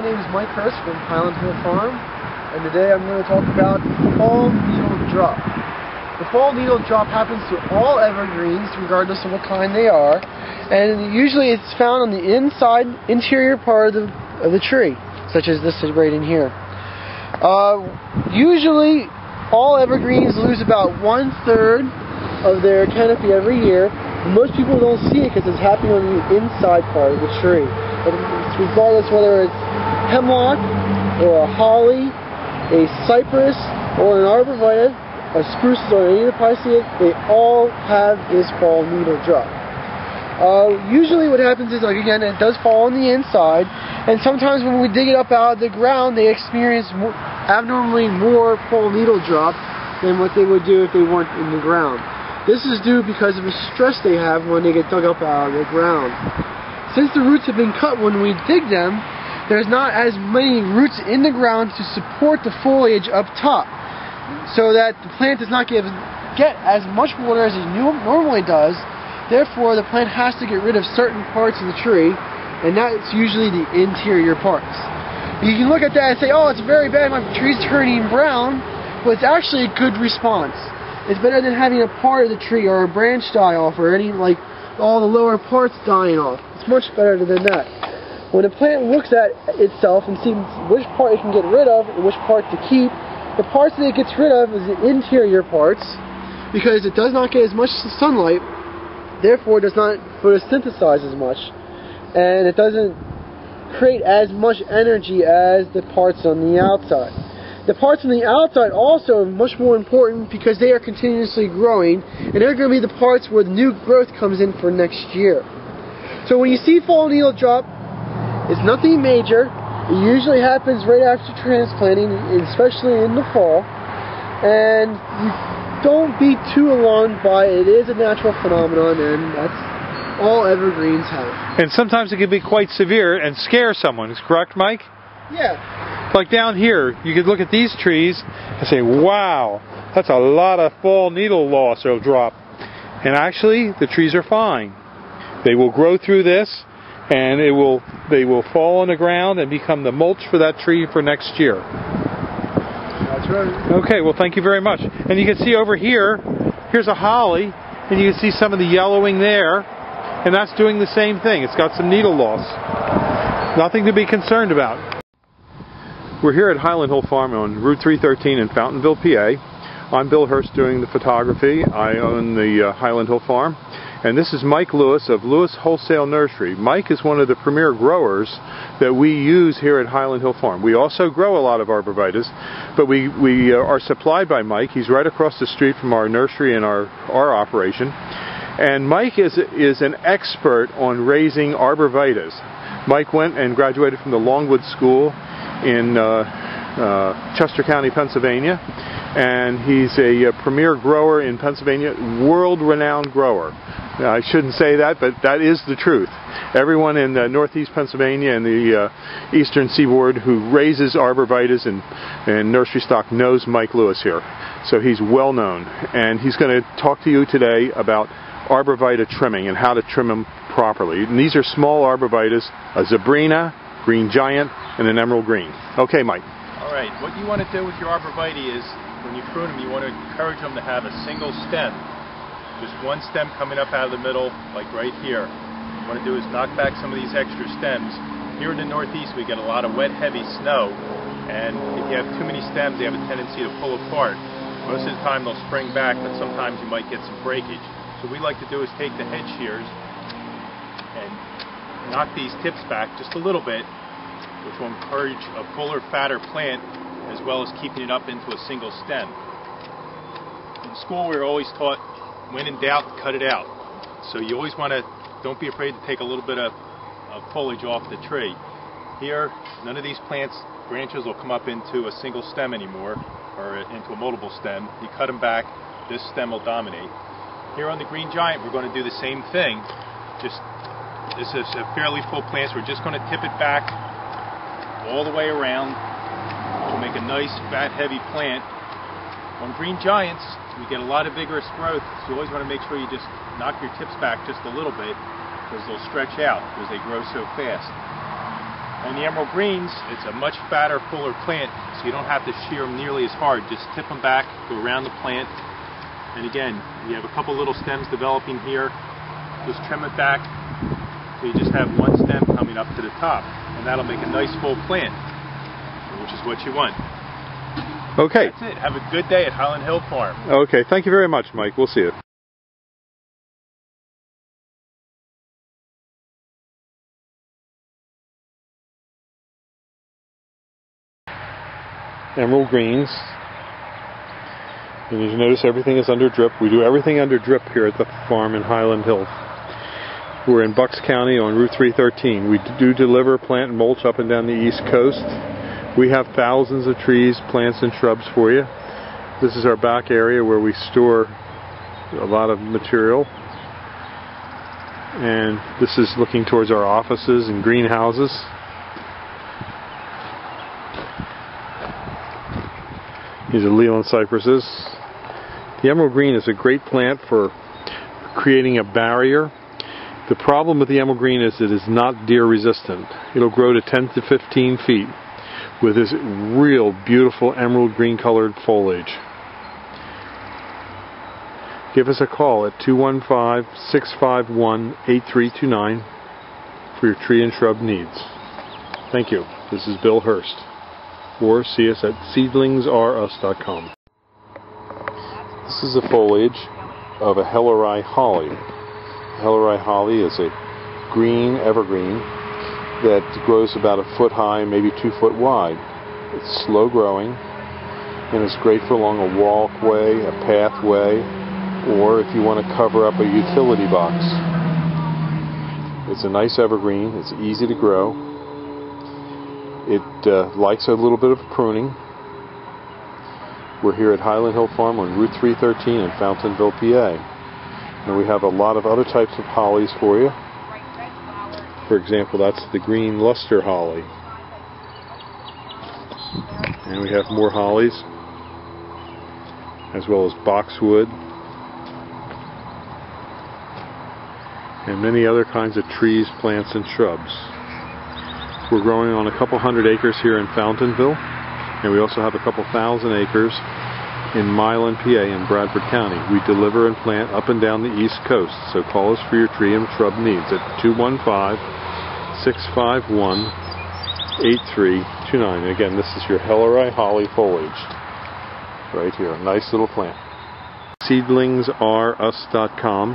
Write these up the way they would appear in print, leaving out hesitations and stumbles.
my name is Mike Hurst from Highland Farm, and today I'm going to talk about fall needle drop. The fall needle drop happens to all evergreens, regardless of what kind they are, and usually it's found on the interior part of the tree, such as this right in here. Usually, all evergreens lose about 1/3 of their canopy every year. Most people don't see it because it's happening on the inside part of the tree. But regardless whether it's hemlock or a holly, a cypress or an arborvitae, a spruce or any of the piceas, they all have this fall needle drop. Usually what happens is, like again, it does fall on the inside, and sometimes when we dig it up out of the ground, they experience abnormally more fall needle drop than what they would do if they weren't in the ground. This is due because of the stress they have when they get dug up out of the ground. Since the roots have been cut when we dig them, there's not as many roots in the ground to support the foliage up top, so that the plant does not get as much water as it normally does. Therefore, the plant has to get rid of certain parts of the tree, and that's usually the interior parts. You can look at that and say, oh, it's very bad, my tree's turning brown, but it's actually a good response. It's better than having a part of the tree or a branch die off or any, like, all the lower parts dying off. It's much better than that. When a plant looks at itself and sees which part it can get rid of and which part to keep, the parts that it gets rid of is the interior parts, because it does not get as much sunlight, therefore it does not photosynthesize as much, and it doesn't create as much energy as the parts on the outside. The parts on the outside also are much more important because they are continuously growing, and they're going to be the parts where the new growth comes in for next year. So when you see fall needle drop, it's nothing major. It usually happens right after transplanting, especially in the fall, and you don't be too alarmed by it. It is a natural phenomenon, and that's all evergreens have. And sometimes it can be quite severe and scare someone. Is correct, Mike? Yeah. Like down here, you could look at these trees and say, wow, that's a lot of fall needle loss or drop. And actually, the trees are fine. They will grow through this, and they will fall on the ground and become the mulch for that tree for next year. That's right. Okay, well, thank you very much. And you can see over here, here's a holly, and you can see some of the yellowing there, and that's doing the same thing. It's got some needle loss. Nothing to be concerned about. We're here at Highland Hill Farm on Route 313 in Fountainville, PA. I'm Bill Hurst doing the photography. I own the Highland Hill Farm. And this is Mike Lewis of Lewis Wholesale Nursery. Mike is one of the premier growers that we use here at Highland Hill Farm. We also grow a lot of arborvitaes, but we are supplied by Mike. He's right across the street from our nursery and our operation. And Mike is an expert on raising arborvitaes. Mike went and graduated from the Longwood School in Chester County, Pennsylvania, and he's a premier grower in Pennsylvania, world-renowned grower. I shouldn't say that, but that is the truth. Everyone in northeast Pennsylvania and the eastern seaboard who raises arborvitaes and nursery stock knows Mike Lewis here. So he's well known, and he's going to talk to you today about arborvitae trimming and how to trim them properly. And these are small arborvitaes, a Zebrina, green giant, and an emerald green. Okay, Mike. All right, what you want to do with your arborvitae is, when you prune them, you want to encourage them to have a single stem. Just one stem coming up out of the middle, like right here. What you want to do is knock back some of these extra stems. Here in the Northeast, we get a lot of wet, heavy snow, and if you have too many stems, they have a tendency to pull apart. Most of the time, they'll spring back, but sometimes you might get some breakage. So what we like to do is take the head shears and knock these tips back just a little bit, which will encourage a fuller, fatter plant, as well as keeping it up into a single stem. In school, we were always taught, when in doubt, cut it out. So you always want to, don't be afraid to take a little bit of foliage off the tree. Here, none of these plants, branches will come up into a single stem anymore, or into a multiple stem. You cut them back, this stem will dominate. Here on the green giant, we're going to do the same thing. This is a fairly full plant, so we're just going to tip it back all the way around to make a nice, fat, heavy plant. On green giants, we get a lot of vigorous growth, so you always want to make sure you just knock your tips back just a little bit, because they'll stretch out because they grow so fast. And the emerald greens, it's a much fatter, fuller plant, so you don't have to shear them nearly as hard. Just tip them back, go around the plant. And again, you have a couple little stems developing here. Just trim it back, so you just have one stem coming up to the top. And that'll make a nice full plant, which is what you want. Okay. That's it. Have a good day at Highland Hill Farm. Okay, thank you very much, Mike. We'll see you. Emerald greens. And as you notice, everything is under drip. We do everything under drip here at the farm in Highland Hill. We're in Bucks County on Route 313. We do deliver plant and mulch up and down the East Coast. We have thousands of trees, plants, and shrubs for you. This is our back area where we store a lot of material. And this is looking towards our offices and greenhouses. These are Leland cypresses. The emerald green is a great plant for creating a barrier. The problem with the emerald green is it is not deer resistant. It'll grow to 10 to 15 feet with this real beautiful emerald green colored foliage. Give us a call at 215-651-8329 for your tree and shrub needs. Thank you. This is Bill Hurst. Or see us at seedlingsrus.com. This is the foliage of a Helleri holly. Helleri holly is a green evergreen that grows about a foot high, maybe 2 foot wide. It's slow growing and it's great for along a walkway, a pathway, or if you want to cover up a utility box. It's a nice evergreen. It's easy to grow. It likes a little bit of pruning. We're here at Highland Hill Farm on Route 313 in Fountainville, PA. And we have a lot of other types of hollies for you. For example, that's the green luster holly. And we have more hollies, as well as boxwood, and many other kinds of trees, plants, and shrubs. We're growing on a couple hundred acres here in Fountainville, and we also have a couple thousand acres in Milan, PA, in Bradford County. We deliver and plant up and down the East Coast, so call us for your tree and shrub needs at 215-651-8329. And again, this is your Helleri holly foliage right here. A nice little plant. Seedlingsrus.com,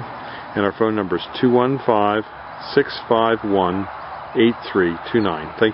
and our phone number is 215-651-8329. Thank you.